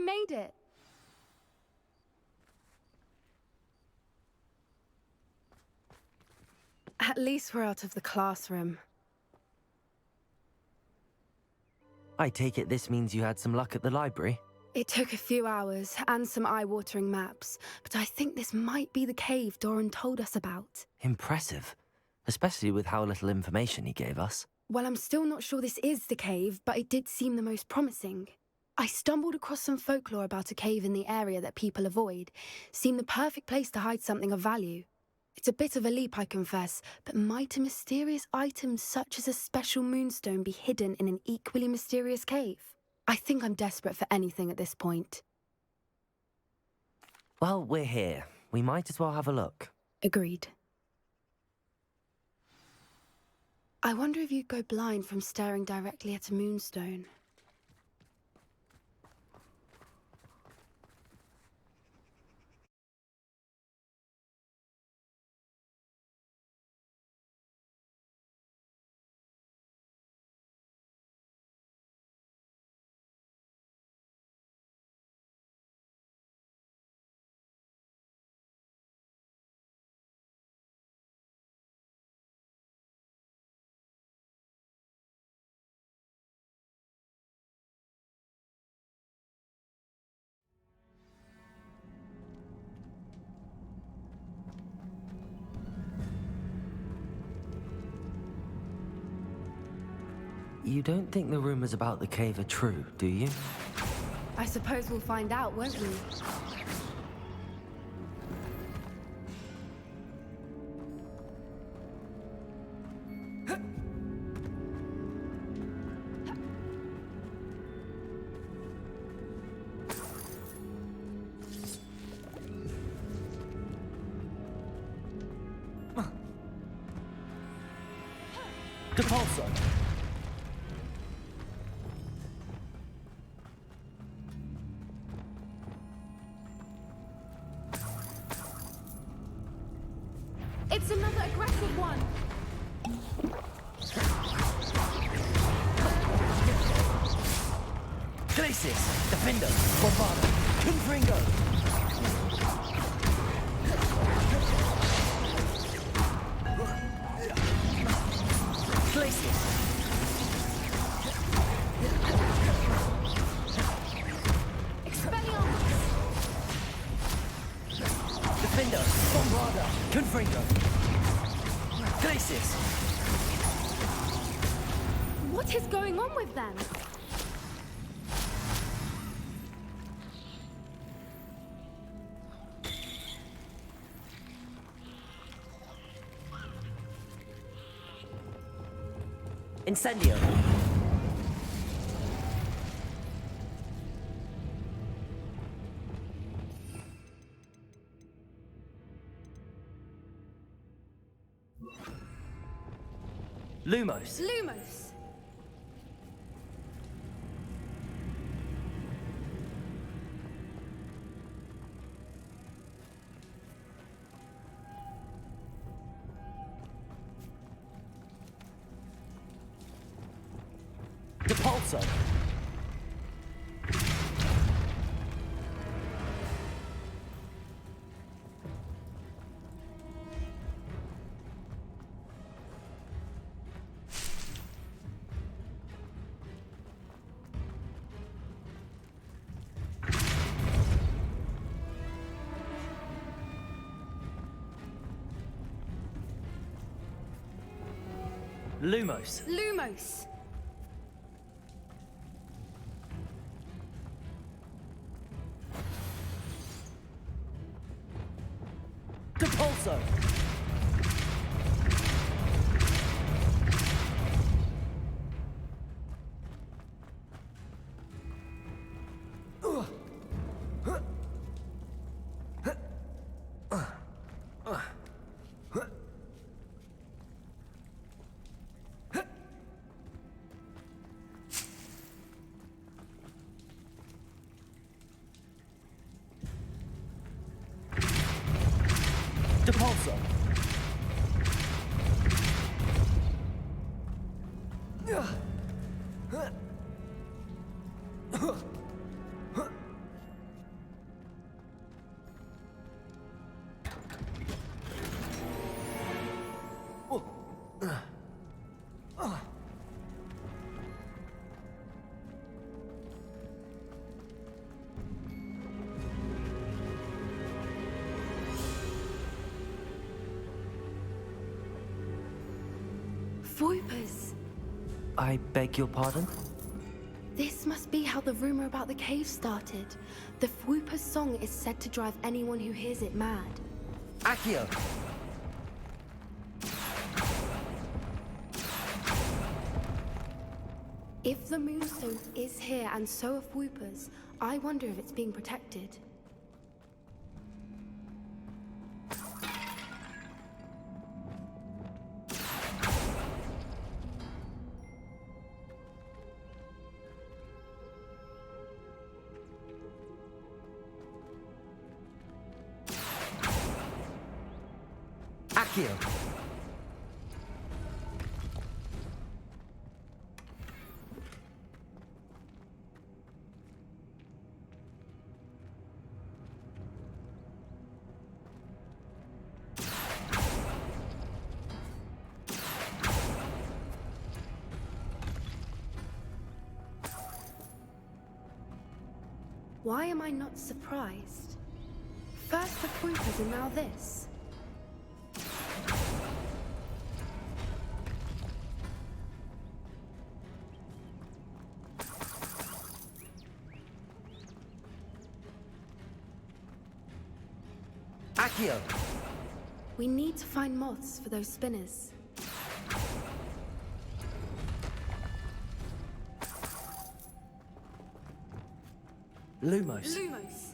made it. At least we're out of the classroom. I take it this means you had some luck at the library? It took a few hours and some eye-watering maps, but I think this might be the cave Doran told us about. Impressive, especially with how little information he gave us. Well, I'm still not sure this is the cave, but it did seem the most promising. I stumbled across some folklore about a cave in the area that people avoid. Seemed the perfect place to hide something of value. It's a bit of a leap, I confess, but might a mysterious item such as a special moonstone be hidden in an equally mysterious cave? I think I'm desperate for anything at this point. Well, we're here. We might as well have a look. Agreed. I wonder if you'd go blind from staring directly at a moonstone. You don't think the rumors about the cave are true, do you? I suppose we'll find out, won't we? Depulso! It's another aggressive one! Glacis! Defender! Bombado! Confringo! Glacis! Expelliarmus! Defender! Bombado! Confringo! Glacis! What is going on with them? Incendio! Lumos! Lumos! Depulso! Lumos! Lumos! Depulso! Depulso! Voipers! I beg your pardon? This must be how the rumor about the cave started. The Fwooper's song is said to drive anyone who hears it mad. Accio! If the Moonstone is here and so are Fwoopers, I wonder if it's being protected. Accio! Why am I not surprised? First the Fwoopers and now this. Accio! We need to find moths for those spinners. Lumos. Lumos!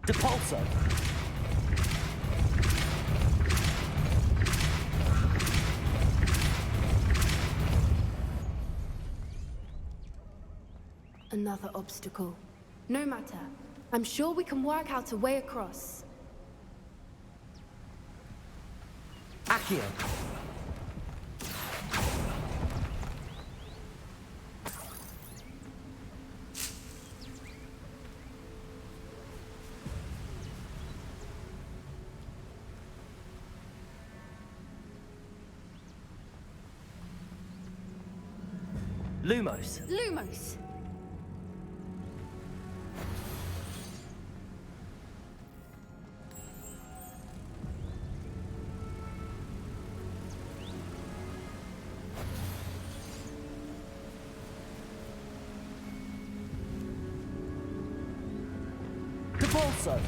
Depulso. Another obstacle. No matter. I'm sure we can work out a way across. Accio. Lumos. Lumos! Depulso.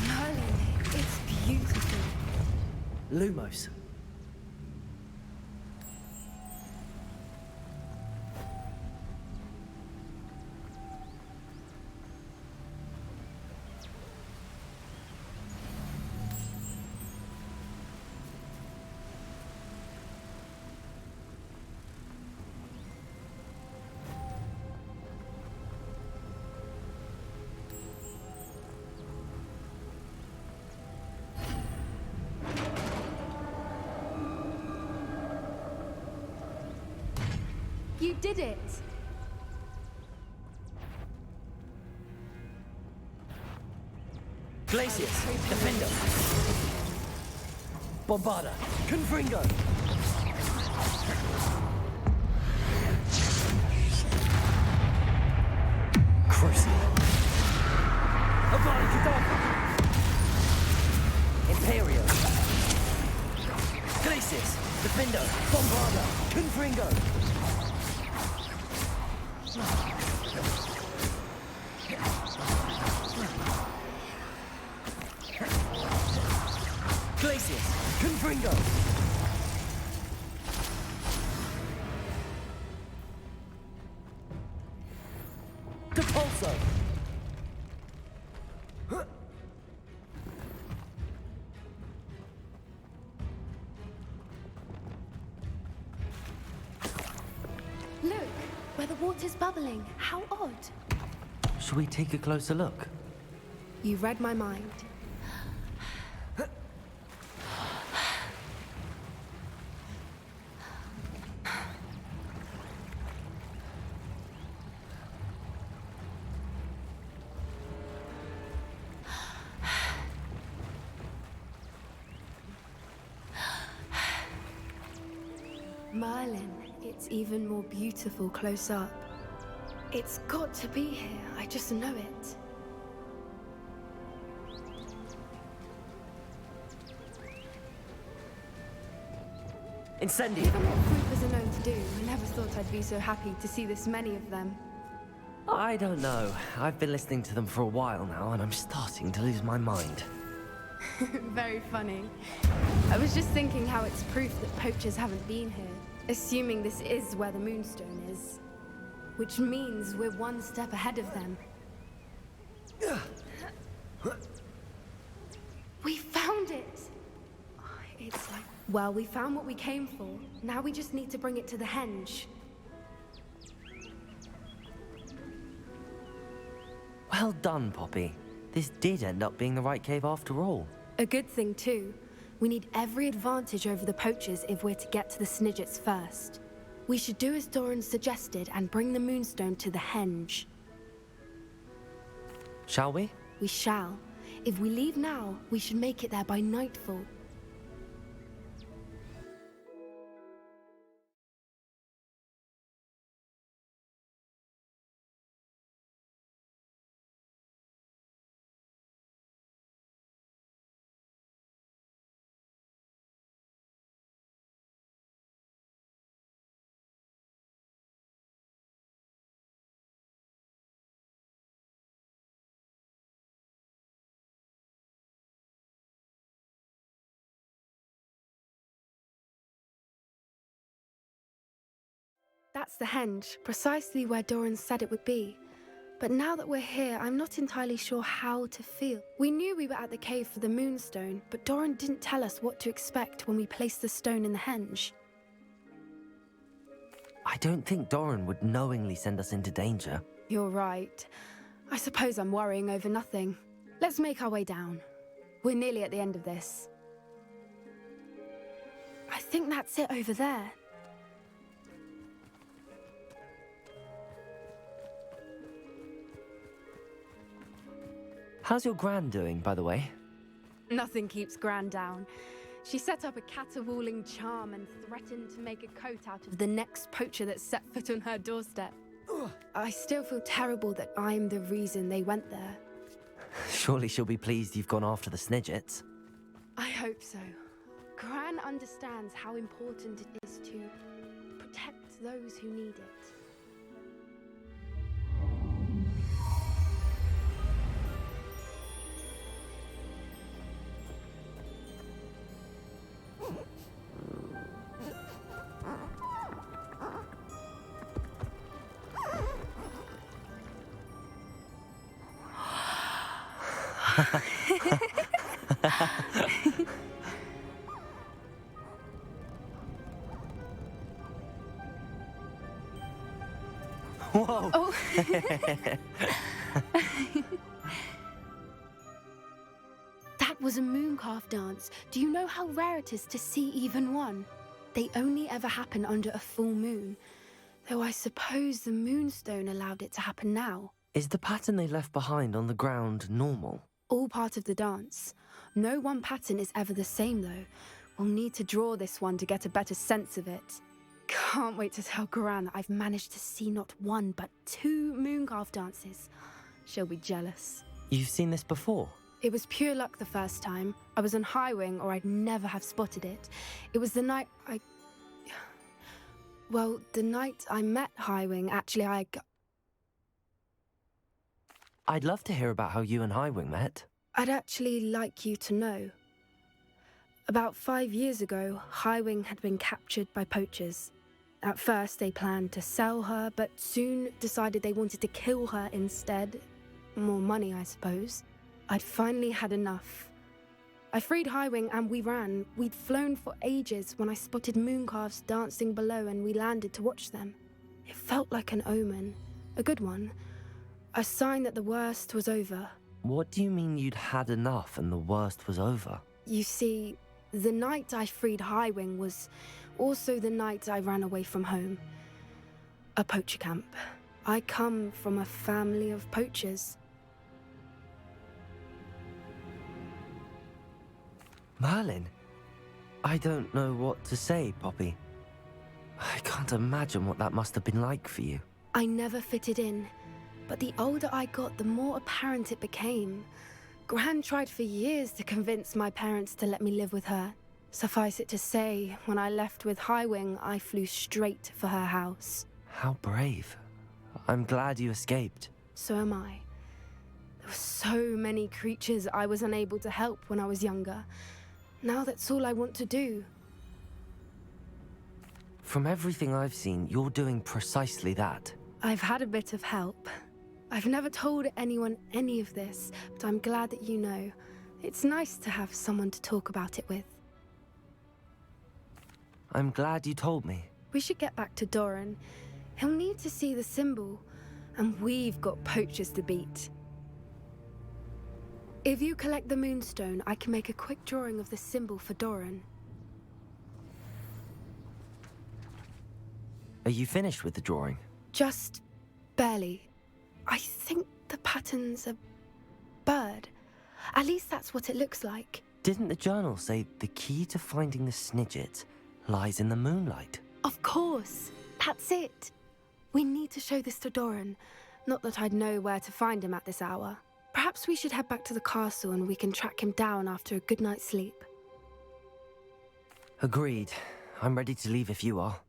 Merlin, it's beautiful. Lumos. You did it! Glacius. Defender. Bombarda. Confringo. Crucial. Avada Kedavra. Imperio. Glacius. Defender. Bombarda. Confringo. Glacius. Confringo. Depulso. Look, where the water's bubbling. How odd. Shall we take a closer look? You read my mind. Merlin. It's even more beautiful close up. It's got to be here, I just know it. Incendio! Given what creepers are known to do, I never thought I'd be so happy to see this many of them. I don't know. I've been listening to them for a while now, and I'm starting to lose my mind. Very funny. I was just thinking how it's proof that poachers haven't been here, assuming this is where the Moonstone is. Which means we're one step ahead of them. We found it! It's like... Well, we found what we came for. Now we just need to bring it to the henge. Well done, Poppy. This did end up being the right cave after all. A good thing, too. We need every advantage over the poachers if we're to get to the Snidgets first. We should do as Doran suggested and bring the Moonstone to the henge. Shall we? We shall. If we leave now, we should make it there by nightfall. That's the henge, precisely where Doran said it would be. But now that we're here, I'm not entirely sure how to feel. We knew we were at the cave for the Moonstone, but Doran didn't tell us what to expect when we placed the stone in the henge. I don't think Doran would knowingly send us into danger. You're right. I suppose I'm worrying over nothing. Let's make our way down. We're nearly at the end of this. I think that's it over there. How's your Gran doing, by the way? Nothing keeps Gran down. She set up a caterwauling charm and threatened to make a coat out of the next poacher that set foot on her doorstep. I still feel terrible that I'm the reason they went there. Surely she'll be pleased you've gone after the Snidgets. I hope so. Gran understands how important it is to protect those who need it. Whoa! Oh. That was a Mooncalf dance. Do you know how rare it is to see even one? They only ever happen under a full moon. Though I suppose the Moonstone allowed it to happen now. Is the pattern they left behind on the ground normal? All part of the dance. No one pattern is ever the same, though. We'll need to draw this one to get a better sense of it. Can't wait to tell Gran that I've managed to see not one, but 2 Mooncalf dances. She'll be jealous. You've seen this before? It was pure luck the first time. I was on Highwing, or I'd never have spotted it. It was the night Well, the night I met Highwing, actually, I'd love to hear about how you and Highwing met. I'd actually like you to know. About 5 years ago, Highwing had been captured by poachers. At first, they planned to sell her, but soon decided they wanted to kill her instead. More money, I suppose. I'd finally had enough. I freed Highwing and we ran. We'd flown for ages when I spotted Mooncalves dancing below and we landed to watch them. It felt like an omen. A good one. A sign that the worst was over. What do you mean you'd had enough and the worst was over? You see, the night I freed Highwing was also the night I ran away from home. A poacher camp. I come from a family of poachers. Merlin? I don't know what to say, Poppy. can't imagine what that must have been like for you. I never fitted in, but the older I got, the more apparent it became. Gran tried for years to convince my parents to let me live with her. Suffice it to say, when I left with Highwing, I flew straight for her house. How brave. I'm glad you escaped. So am I. There were so many creatures I was unable to help when I was younger. Now that's all I want to do. From everything I've seen, you're doing precisely that. I've had a bit of help. I've never told anyone any of this, but I'm glad that you know. It's nice to have someone to talk about it with. I'm glad you told me. We should get back to Doran. He'll need to see the symbol, and we've got poachers to beat. If you collect the Moonstone, I can make a quick drawing of the symbol for Doran. Are you finished with the drawing? Just barely. I think the pattern's a bird. At least that's what it looks like. Didn't the journal say the key to finding the Snidget lies in the moonlight? Of course. That's it. We need to show this to Doran. Not that I'd know where to find him at this hour. Perhaps we should head back to the castle and we can track him down after a good night's sleep. Agreed. I'm ready to leave if you are.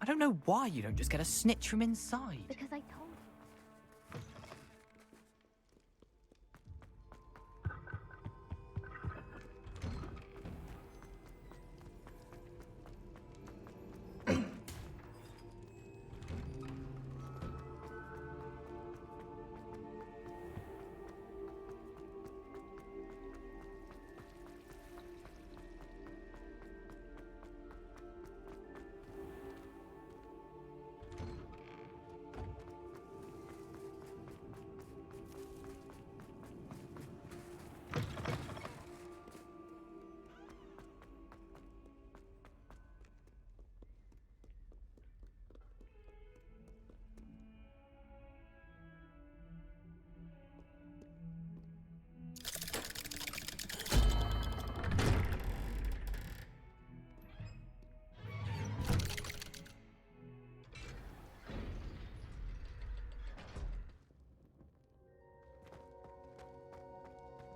I don't know why you don't just get a snitch from inside. Because I told you.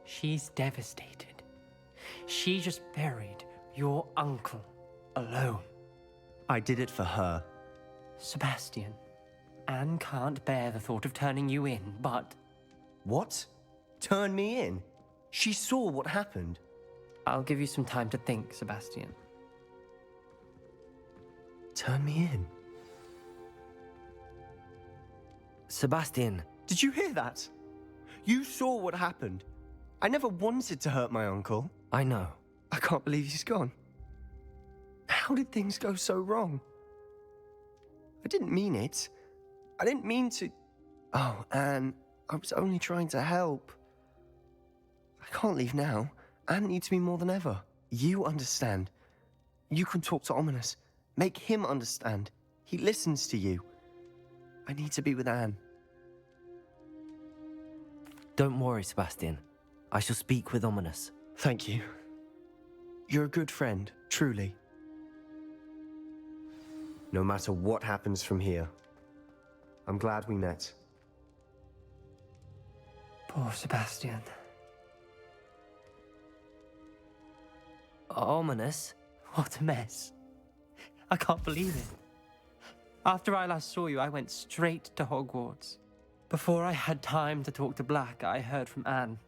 She's devastated. She just buried your uncle alone. I did it for her. Sebastian, Anne can't bear the thought of turning you in, but What? Turn me in? She saw what happened. I'll give you some time to think, Sebastian. Turn me in? Sebastian. Did you hear that? You saw what happened. I never wanted to hurt my uncle. I know. I can't believe he's gone. How did things go so wrong? I didn't mean it. I didn't mean to... Oh, Anne, I was only trying to help. I can't leave now. Anne needs me more than ever. You understand. You can talk to Ominous. Make him understand. He listens to you. I need to be with Anne. Don't worry, Sebastian. I shall speak with Ominous. Thank you. You're a good friend, truly. No matter what happens from here, I'm glad we met. Poor Sebastian. Ominous? What a mess. I can't believe it. After I last saw you, I went straight to Hogwarts. Before I had time to talk to Black, I heard from Anne.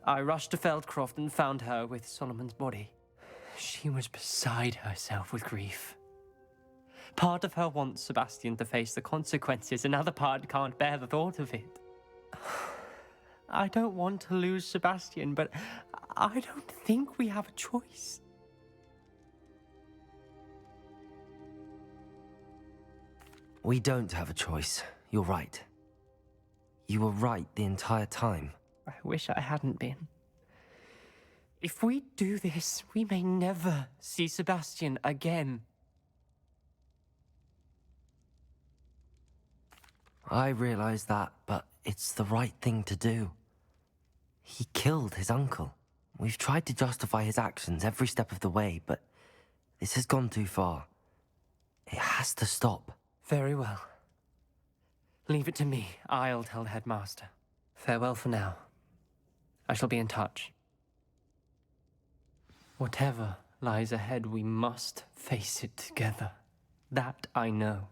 I rushed to Feldcroft and found her with Solomon's body. She was beside herself with grief. Part of her wants Sebastian to face the consequences, another part can't bear the thought of it. I don't want to lose Sebastian, but I don't think we have a choice. We don't have a choice. You're right. You were right the entire time. I wish I hadn't been. If we do this, we may never see Sebastian again. I realize that, but it's the right thing to do. He killed his uncle. We've tried to justify his actions every step of the way, but this has gone too far. It has to stop. Very well. Leave it to me. I'll tell the headmaster. Farewell for now. I shall be in touch. Whatever lies ahead, we must face it together. That I know.